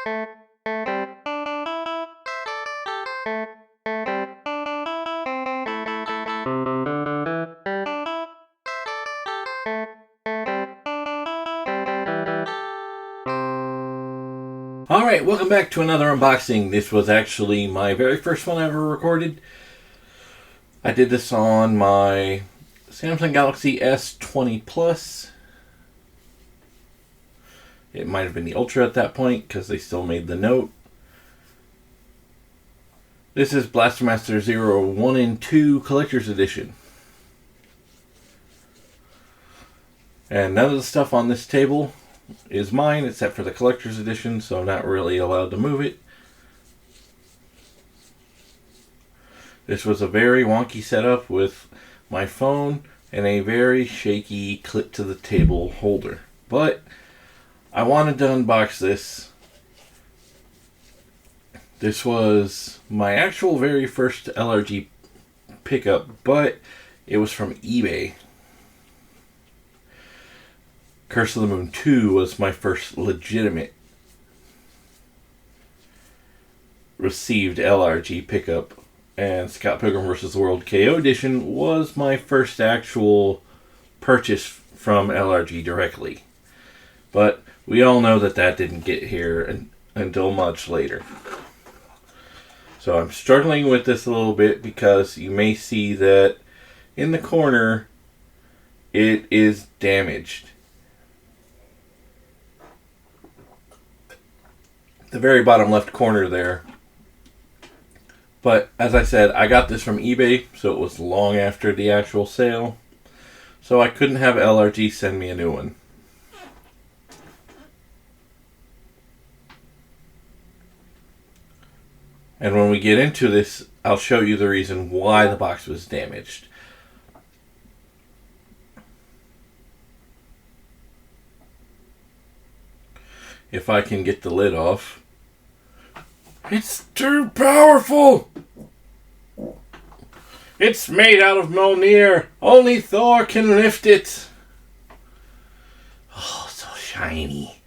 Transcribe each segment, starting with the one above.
Alright, welcome back to another unboxing. This was actually my very first one I ever recorded. I did this on my Samsung Galaxy S20 Plus. It might have been the Ultra at that point because they still made the Note. This is Blaster Master Zero 1 and 2 Collector's Edition. And none of the stuff on this table is mine except for the Collector's Edition, so I'm not really allowed to move it. This was a very wonky setup with my phone and a very shaky clip to the table holder. But I wanted to unbox this. This was my actual very first LRG pickup, but it was from eBay. Curse of the Moon 2 was my first legitimate received LRG pickup, and Scott Pilgrim vs. the World KO Edition was my first actual purchase from LRG directly. But we all know that that didn't get here until much later. So I'm struggling with this a little bit because you may see that in the corner it is damaged. The very bottom left corner there. But as I said, I got this from eBay, so it was long after the actual sale. So I couldn't have LRG send me a new one. And when we get into this, I'll show you the reason why the box was damaged. If I can get the lid off. It's too powerful! It's made out of Mjolnir. Only Thor can lift it. Oh, so shiny.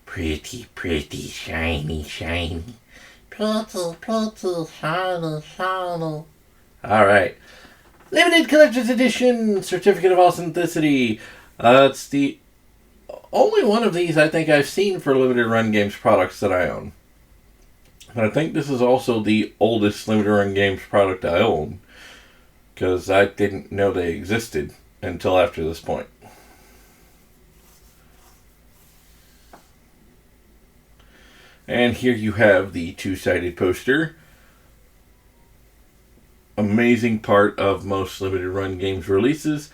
Pretty, pretty, shiny, shiny. Pretty, pretty, shiny, shiny. Alright. Limited Collector's Edition Certificate of Authenticity. It's the only one of these I think I've seen for Limited Run Games products that I own. But I think this is also the oldest Limited Run Games product I own, because I didn't know they existed until after this point. And here you have the two-sided poster. Amazing part of most Limited Run Games releases,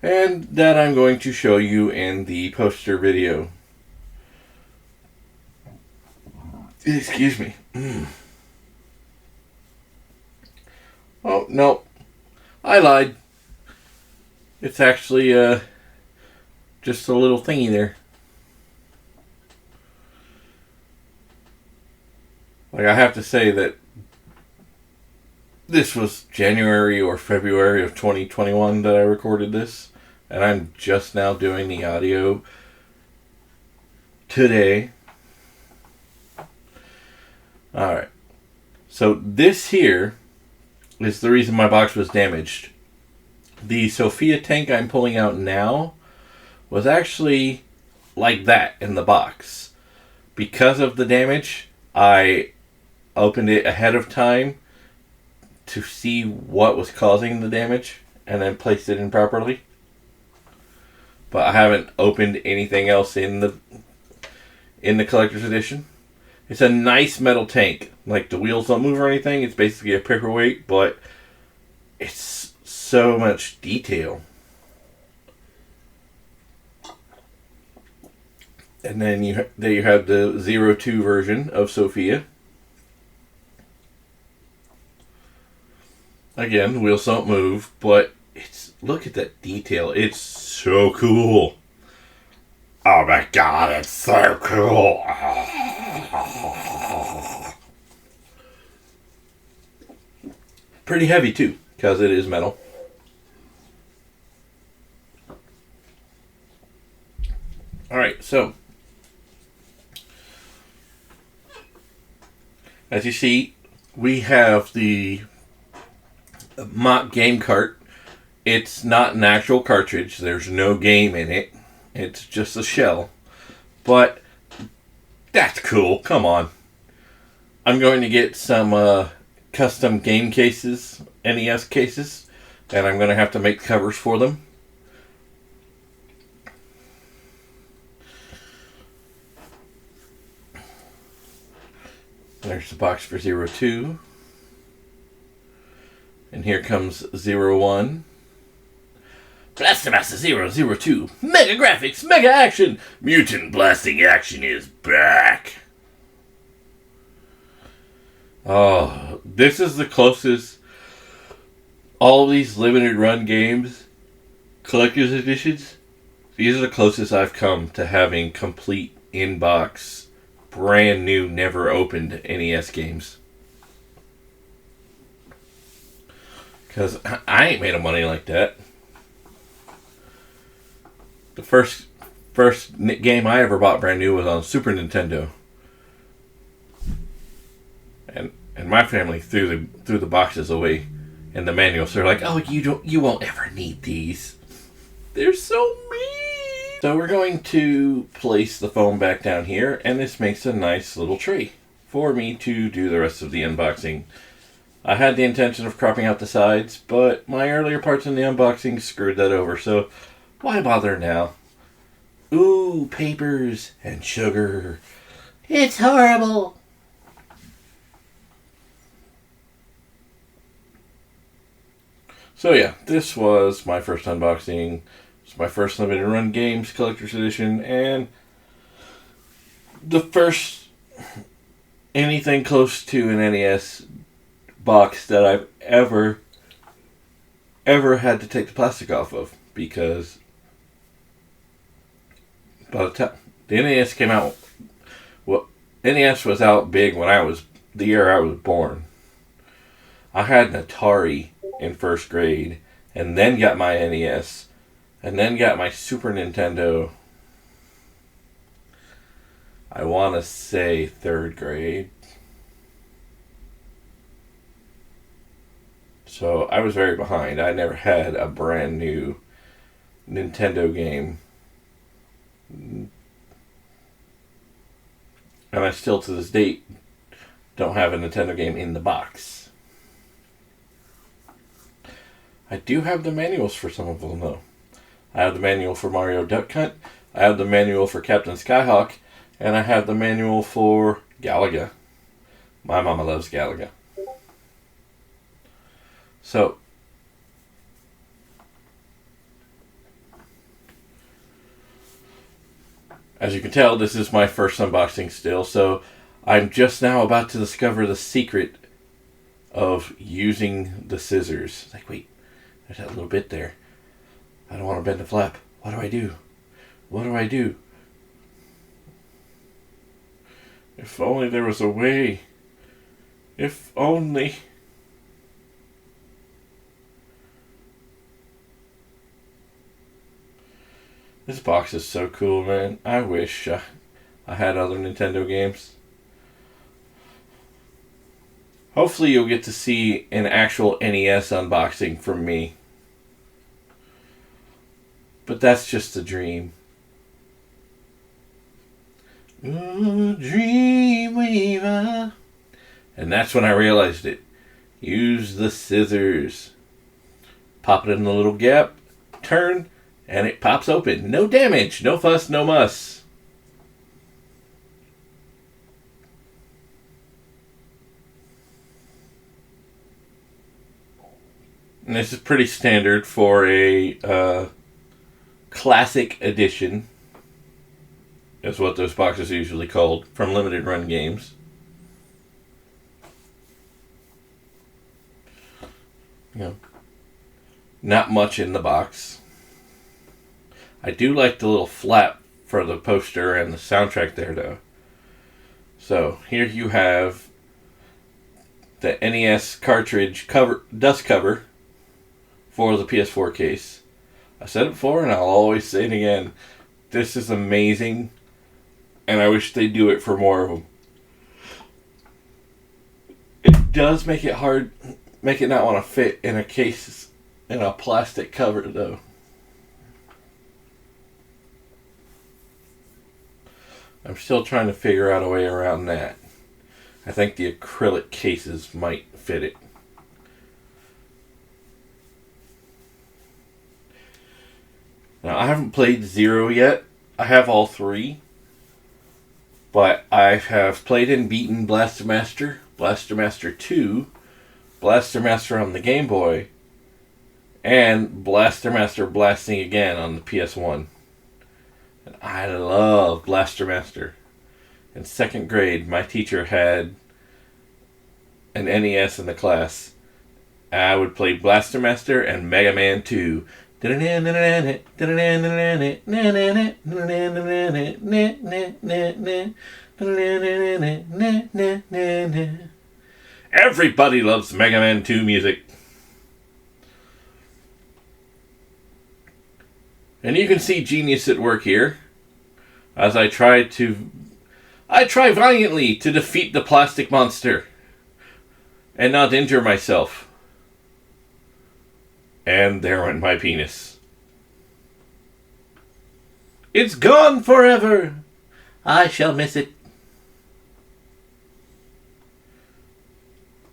and that I'm going to show you in the poster video. Excuse me. Oh, no. I lied. It's actually just a little thingy there. Like, I have to say that this was January or February of 2021 that I recorded this, and I'm just now doing the audio today. Alright, so this here is the reason my box was damaged. The Sophia tank I'm pulling out now was actually like that in the box. Because of the damage, I opened it ahead of time to see what was causing the damage and then placed it in properly. But I haven't opened anything else in the collector's edition. It's a nice metal tank. Like, the wheels don't move or anything. It's basically a paperweight, but it's so much detail. And then there you have the 02 version of Sophia. Again, wheels don't move, but look at that detail. It's so cool. Oh my god, it's so cool. Pretty heavy too, because it is metal. Alright, so As you see, we have the mock game cart. It's not an actual cartridge. There's no game in it. It's just a shell. But that's cool. Come on. I'm going to get some custom game cases, NES cases, and I'm going to have to make covers for them. There's the box for 02. And here comes 01. Blaster Master 002. Mega Graphics, Mega Action. Mutant Blasting Action is back. Oh, this is the closest. All of these limited run games, collector's editions, these are the closest I've come to having complete in-box, brand new, never opened NES games. Because I ain't made of money like that. The first game I ever bought brand new was on Super Nintendo. And my family threw the boxes away and the manuals. They're like, oh, you won't ever need these. They're so mean. So we're going to place the foam back down here, and this makes a nice little tray for me to do the rest of the unboxing. I had the intention of cropping out the sides, but my earlier parts in the unboxing screwed that over, so why bother now? Ooh, papers and sugar. It's horrible. So yeah, this was my first unboxing. It's my first limited run games collector's edition, and the first anything close to an NES box that I've ever had to take the plastic off of, because by the time the NES came out, well, NES was out big when the year I was born. I had an Atari in first grade, and then got my NES, and then got my Super Nintendo, I want to say third grade. So I was very behind. I never had a brand new Nintendo game. And I still, to this date, don't have a Nintendo game in the box. I do have the manuals for some of them, though. I have the manual for Mario Duck Hunt, I have the manual for Captain Skyhawk, and I have the manual for Galaga. My mama loves Galaga. So, as you can tell, this is my first unboxing still, so I'm just now about to discover the secret of using the scissors. Like, wait, there's that little bit there. I don't want to bend the flap. What do I do? What do I do? If only there was a way. If only. This box is so cool, man. I wish I had other Nintendo games. Hopefully you'll get to see an actual NES unboxing from me. But that's just a dream. Ooh, Dreamweaver. And that's when I realized it. Use the scissors. Pop it in the little gap. Turn. And it pops open. No damage. No fuss. No muss. And this is pretty standard for a classic edition. Is what those boxes are usually called. From limited run games. You know, not much in the box. I do like the little flap for the poster and the soundtrack there, though. So, here you have the NES cartridge cover, dust cover for the PS4 case. I said it before, and I'll always say it again. This is amazing, and I wish they'd do it for more of them. does make it hard, make it not want to fit in a case, in a plastic cover though. I'm still trying to figure out a way around that. I think the acrylic cases might fit it. Now, I haven't played Zero yet. I have all three. But I have played and beaten Blaster Master, Blaster Master 2, Blaster Master on the Game Boy, and Blaster Master Blasting Again on the PS1. And I love Blaster Master. In second grade, my teacher had an NES in the class. I would play Blaster Master and Mega Man 2. Everybody loves Mega Man 2 music. And you can see genius at work here, as I try valiantly to defeat the plastic monster and not injure myself. And there went my penis. It's gone forever. I shall miss it.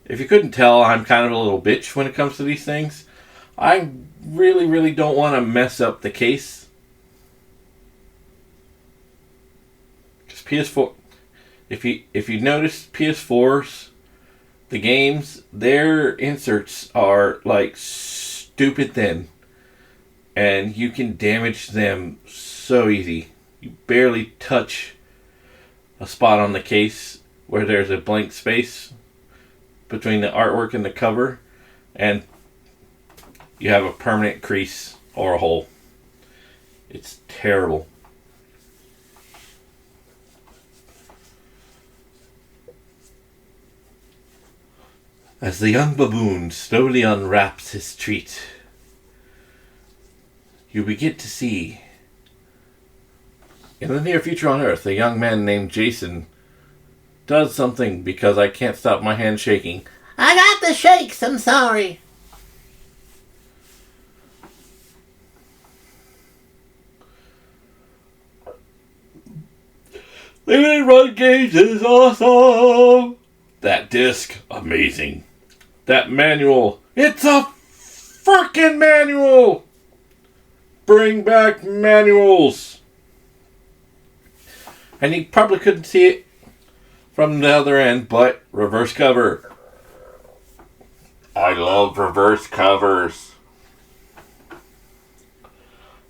If you couldn't tell, I'm kind of a little bitch when it comes to these things. I really, really don't want to mess up the case. Because PS4, if you notice PS4s, the games, their inserts are like stupid thin, and you can damage them so easy. You barely touch a spot on the case where there's a blank space between the artwork and the cover, and you have a permanent crease or a hole. It's terrible. As the young baboon slowly unwraps his treat, you begin to see, in the near future on Earth, a young man named Jason does something because I can't stop my hand shaking. I got the shakes, I'm sorry. Limited run games is awesome. That disc, amazing. That manual, it's a frickin' manual. Bring back manuals. And you probably couldn't see it from the other end, but reverse cover. I love reverse covers.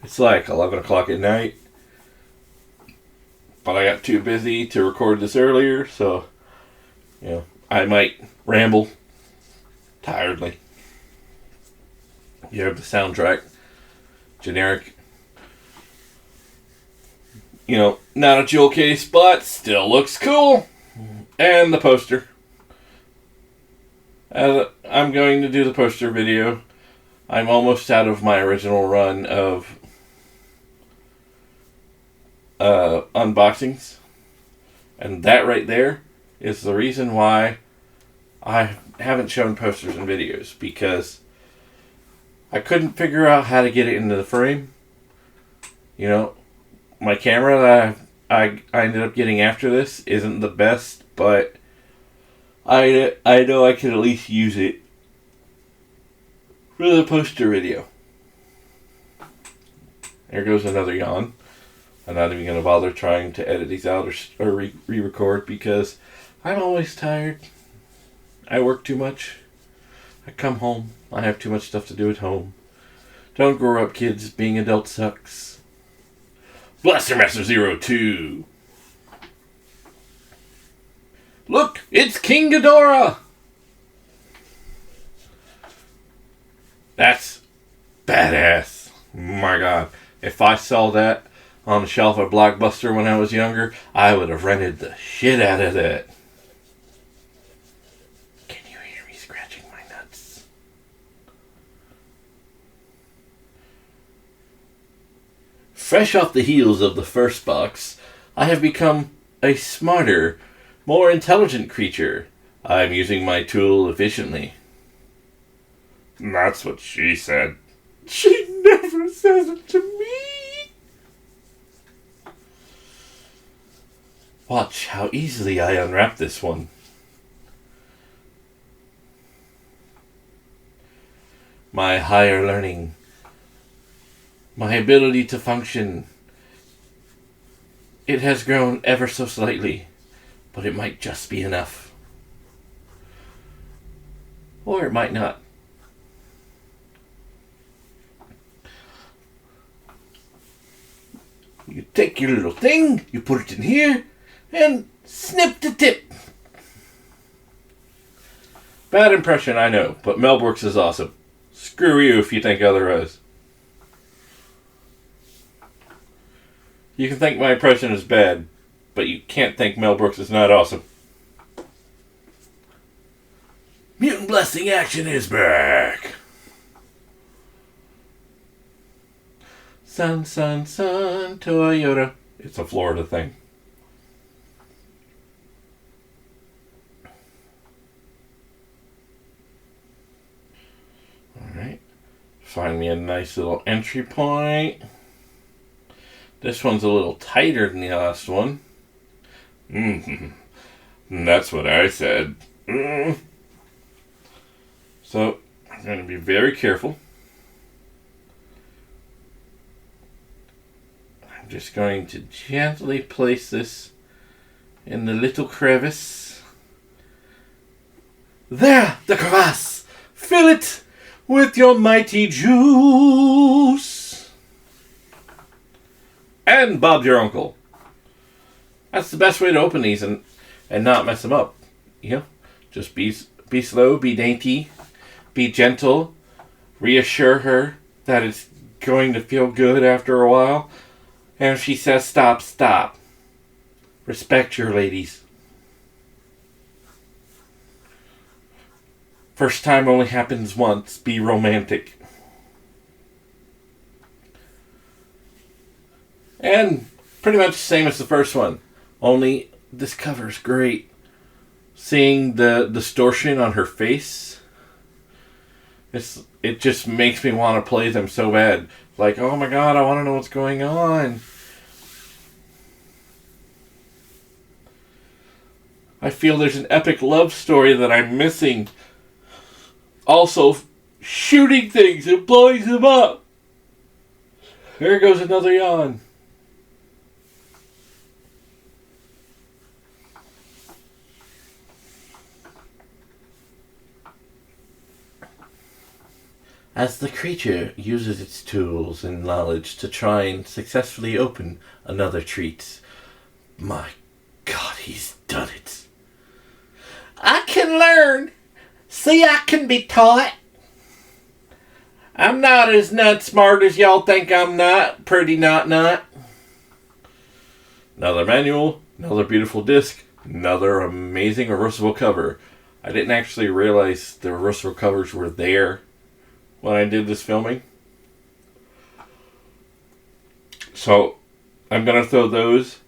It's like 11 o'clock at night, but I got too busy to record this earlier, so I might ramble tiredly. You have the soundtrack, generic, not a jewel case, but still looks cool. And the poster. I'm going to do the poster video. I'm almost out of my original run of unboxings. And that right there is the reason why I haven't shown posters and videos, because I couldn't figure out how to get it into the frame. My camera that I ended up getting after this isn't the best, but I know I can at least use it for the poster video. There goes another yawn. I'm not even going to bother trying to edit these out or re-record, because I'm always tired. I work too much. I come home. I have too much stuff to do at home. Don't grow up, kids. Being adult sucks. Blaster Master 02. Look, it's King Ghidorah. That's badass. My God. If I saw that on the shelf at Blockbuster when I was younger, I would have rented the shit out of that. Can you hear me scratching my nuts? Fresh off the heels of the first box, I have become a smarter, more intelligent creature. I'm using my tool efficiently. That's what she said. She never says it to me. Watch how easily I unwrap this one. My higher learning, my ability to function, it has grown ever so slightly, but it might just be enough. Or it might not. You take your little thing, you put it in here, and snip the tip. Bad impression, I know, but Melbrooks is awesome. Screw you if you think otherwise. You can think my impression is bad, but you can't think Melbrooks is not awesome. Mutant Blessing action is back! Sun, sun, sun, Toyota. It's a Florida thing. Alright. Find me a nice little entry point. This one's a little tighter than the last one. That's what I said. So, I'm going to be very careful. I'm just going to gently place this in the little crevice. There! The crevasse! Fill it with your mighty juice! And Bob's your uncle. That's the best way to open these and not mess them up. You know? Just be slow, be dainty, be gentle, reassure her that it's going to feel good after a while. And if she says stop, stop. Respect your ladies. First time only happens once. Be romantic. And pretty much the same as the first one. Only this cover's great. Seeing the distortion on her face. It just makes me want to play them so bad. Like, oh my god, I want to know what's going on. I feel there's an epic love story that I'm missing. Also, shooting things and blowing them up. There goes another yawn. As the creature uses its tools and knowledge to try and successfully open another treat. My god, he's done it. I can learn. See, I can be taught. I'm not as nut smart as y'all think I'm not. Pretty not. Another manual, another beautiful disc, another amazing reversible cover. I didn't actually realize the reversible covers were there when I did this filming. So, I'm going to throw those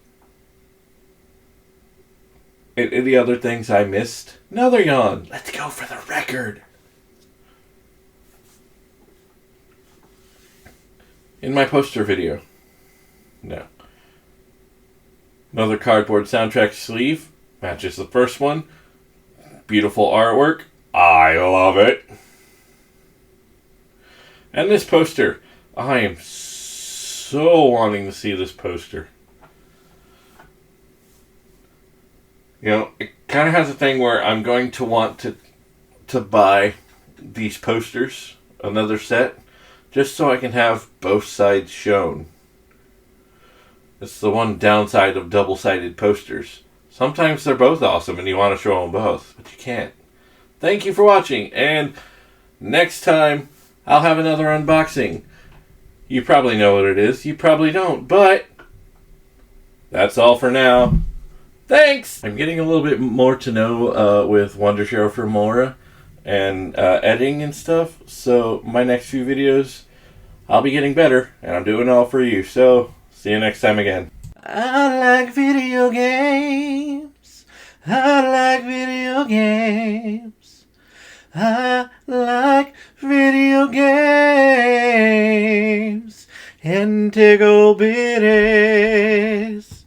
and any other things I missed. Another yawn. Let's go for the record. In my poster video. No. Another cardboard soundtrack sleeve. Matches the first one. Beautiful artwork. I love it. And this poster. I am so wanting to see this poster. You know, it kind of has a thing where I'm going to want to buy these posters, another set, just so I can have both sides shown. It's the one downside of double-sided posters. Sometimes they're both awesome and you want to show them both, but you can't. Thank you for watching, and next time I'll have another unboxing. You probably know what it is, you probably don't, but that's all for now. Thanks! I'm getting a little bit more to know with Wondershare Filmora and editing and stuff, so my next few videos, I'll be getting better, and I'm doing it all for you, so see you next time again. I like video games. I like video games. I like video games and tickle bitties.